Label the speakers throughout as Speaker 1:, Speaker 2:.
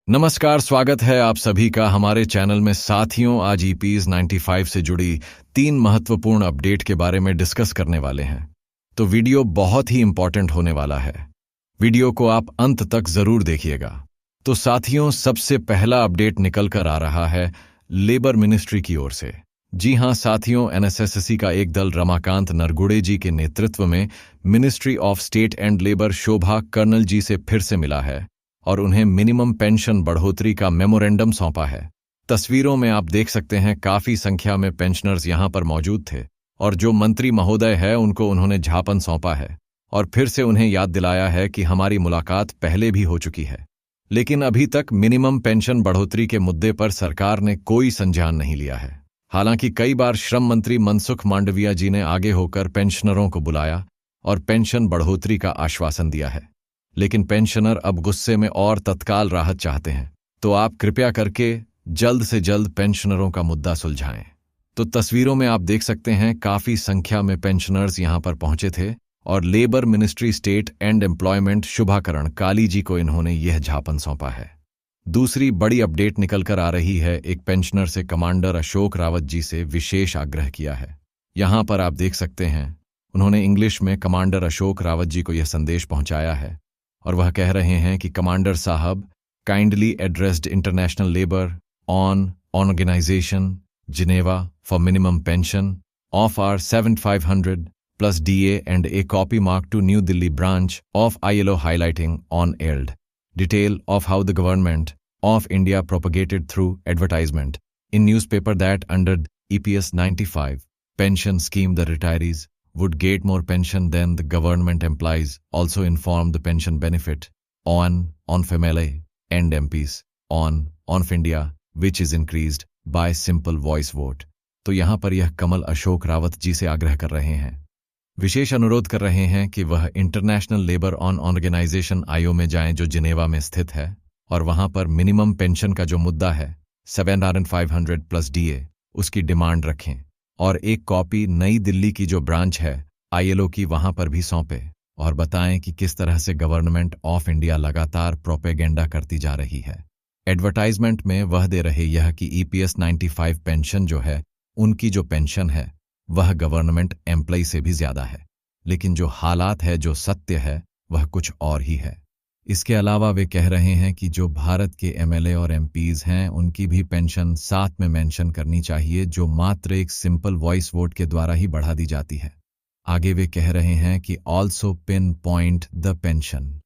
Speaker 1: नमस्कार, स्वागत है आप सभी का हमारे चैनल में। साथियों, आज ईपीएस 95 से जुड़ी 3 महत्वपूर्ण अपडेट के बारे में डिस्कस करने वाले हैं। तो वीडियो बहुत ही इंपॉर्टेंट होने वाला है। वीडियो को आप अंत तक जरूर देखिएगा। तो साथियों, सबसे पहला अपडेट निकल कर आ रहा है लेबर मिनिस्ट्री की ओर से। जी हां साथियों, एनएसएससी का एक दल रमाकांत नरगुड़े जी के नेतृत्व में ministry of state and labour Shobha कर्नल जी से फिर से मिला है और उन्हें मिनिमम पेंशन बढ़ोतरी का मेमोरेंडम सौंपा है। तस्वीरों में आप देख सकते हैं काफी संख्या में पेंशनर्स यहां पर मौजूद थे और जो मंत्री महोदय है उनको उन्होंने ज्ञापन सौंपा है और फिर से उन्हें याद दिलाया है कि हमारी मुलाकात पहले भी हो चुकी है, लेकिन अभी तक मिनिमम पेंशन बढ़ोतरी के मुद्दे पर सरकार ने कोई संज्ञान नहीं लिया है। हालांकि कई बार श्रम मंत्री मनसुख मांडविया जी ने आगे होकर पेंशनरों को बुलाया और पेंशन बढ़ोतरी का आश्वासन दिया है, लेकिन पेंशनर अब गुस्से में और तत्काल राहत चाहते हैं। तो आप कृपया करके जल्द से जल्द पेंशनरों का मुद्दा सुलझाएं। तो तस्वीरों में आप देख सकते हैं काफी संख्या में पेंशनर्स यहां पर पहुंचे थे और labour ministry state and employment शुभाकरण काली जी को इन्होंने यह ज्ञापन सौंपा है। दूसरी बड़ी अपडेट निकलकर आ रही है। एक पेंशनर से कमांडर अशोक रावत जी से विशेष आग्रह किया है। यहां पर आप देख सकते हैं उन्होंने इंग्लिश में कमांडर अशोक रावत जी को यह संदेश पहुंचाया है और वह कह रहे हैं कि कमांडर साहब kindly addressed international labour on organisation Geneva for minimum pension of R 7500 plus DA and a copy marked to New Delhi branch of ILO highlighting on aired detail of how the government of India propagated through advertisement in newspaper that under EPS 95 pension scheme the retirees would get more pension than the government employees. Also informed the pension benefit on FMLA and MPs on India which is increased by simple voice vote. तो यहाँ पर यह कमल अशोक रावत जी से आग्रह कर रहे हैं, विशेष अनुरोध कर रहे हैं कि वह international labour on organisation IO में जाएं जो जिनेवा में स्थित है और वहां पर मिनिमम पेंशन का जो मुद्दा है 7500 प्लस DA उसकी डिमांड रखें और एक कॉपी नई दिल्ली की जो ब्रांच है ILO की वहां पर भी सौंपे और बताएं कि किस तरह से गवर्नमेंट ऑफ इंडिया लगातार प्रोपेगेंडा करती जा रही है। एडवर्टाइजमेंट में वह दे रहे यह कि EPS 95 पेंशन जो है उनकी जो पेंशन है वह गवर्नमेंट एम्प्लॉय से भी ज्यादा है, लेकिन जो हालात है जो सत्य है वह कुछ और ही है। इसके अलावा वे कह रहे हैं कि जो भारत के MLA और MPs हैं उनकी भी पेंशन साथ में मेंशन करनी चाहिए, जो मात्र एक सिंपल वॉइस वोट के द्वारा ही बढ़ा दी जाती है। आगे वे कह रहे हैं कि also pin point the pension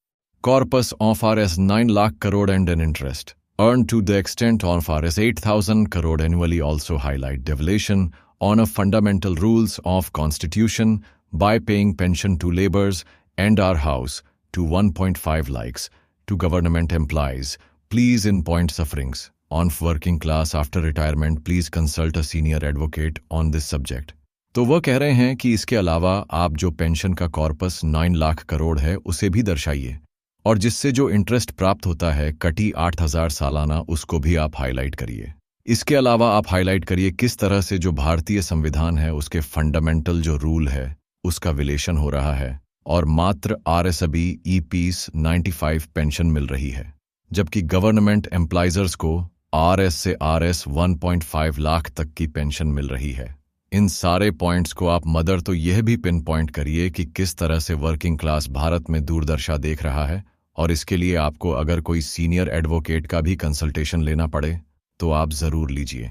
Speaker 1: corpus of RS 9 lakh crore and an interest earned to the extent of RS 8,000 crore annually. Also highlight deviation on a fundamental rules of constitution by paying pension to laborers and our house to 1.5 lakhs to government employees. Please in point sufferings on working class after retirement. Please consult a senior advocate on this subject. तो वह कह रहे हैं कि इसके अलावा आप जो पेंशन का कॉर्पस 9 लाख करोड़ है उसे भी दर्शाइए और जिससे जो इंटरेस्ट प्राप्त होता है कटी 8000 सालाना उसको भी आप हाईलाइट करिए। इसके अलावा आप हाईलाइट करिए किस तरह से जो भारतीय संविधान है उसके फंडामेंटल जो रूल है उसका विलेशन हो रहा है और मात्र RS अभी EPS 95 पेंशन मिल रही है, जबकि गवर्नमेंट एम्प्लॉयर्स को RS से RS 1.5 लाख तक की पेंशन मिल रही है। इन सारे पॉइंट्स को आप मदर तो यह भी पिन पॉइंट करिए कि किस तरह से वर्किंग क्लास भारत में दूरदर्शा देख रहा है और इसके लिए आपको अगर कोई सीनियर एडवोकेट का भी कंसल्टेशन लेना पड़े तो आप जरूर लीजिए।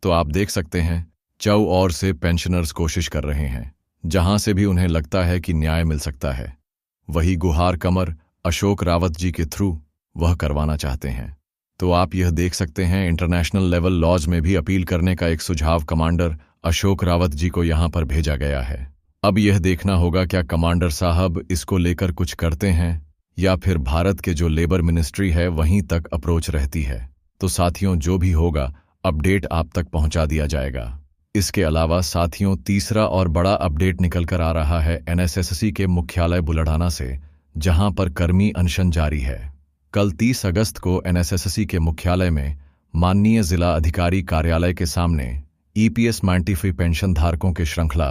Speaker 1: तो आप देख सकते हैं चौ ओर से पेंशनर्स कोशिश कर रहे हैं, जहां से भी उन्हें लगता है कि न्याय मिल सकता है वही गुहार कमर अशोक रावत जी के थ्रू वह करवाना चाहते हैं। तो आप यह देख सकते हैं इंटरनेशनल लेवल लॉज में भी अपील करने का एक सुझाव कमांडर अशोक रावत जी को यहां पर भेजा गया है। अब यह देखना होगा क्या कमांडर साहब इसको लेकर कुछ करते हैं या फिर भारत के जो लेबर मिनिस्ट्री है वहीं तक अप्रोच रहती है। तो साथियों, जो भी होगा अपडेट आप तक पहुंचा दिया जाएगा। इसके अलावा साथियों, तीसरा और बड़ा अपडेट निकलकर आ रहा है NSSC के मुख्यालय बुलढाना से, जहां पर कर्मी अनशन जारी है। कल 30 अगस्त को NSSC के मुख्यालय में माननीय जिला अधिकारी कार्यालय के सामने EPS 95 पेंशन धारकों के श्रृंखला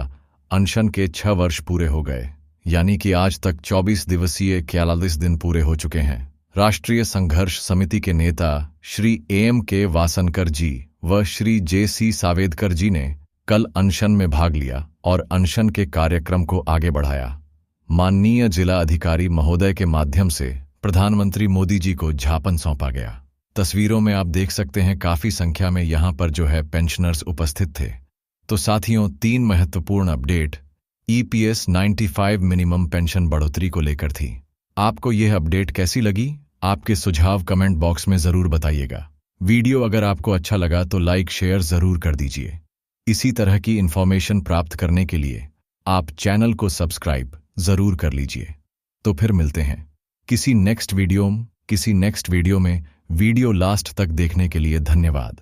Speaker 1: अनशन के 6 वर्ष पूरे हो गए, यानी कि आज तक 24 दिवसीय 41 दिन पूरे हो चुके हैं। राष्ट्रीय संघर्ष समिति के नेता श्री AM के वासनकर जी व श्री JC सावेदकर जी ने कल अनशन में भाग लिया और अनशन के कार्यक्रम को आगे बढ़ाया। माननीय जिला अधिकारी महोदय के माध्यम से प्रधानमंत्री मोदी जी को ज्ञापन सौंपा गया। तस्वीरों में आप देख सकते हैं काफी संख्या में यहाँ पर जो है पेंशनर्स उपस्थित थे। तो साथियों, 3 महत्वपूर्ण अपडेट EPS 95 मिनिमम पेंशन बढ़ोतरी को लेकर थी। आपको यह अपडेट कैसी लगी? आपके सुझाव कमेंट बॉक्स में जरूर बताइएगा। वीडियो अगर आपको अच्छा लगा तो लाइक शेयर जरूर कर दीजिए। इसी तरह की इंफॉर्मेशन प्राप्त करने के लिए आप चैनल को सब्सक्राइब जरूर कर लीजिए। तो फिर मिलते हैं किसी नेक्स्ट वीडियो में। वीडियो लास्ट तक देखने के लिए धन्यवाद।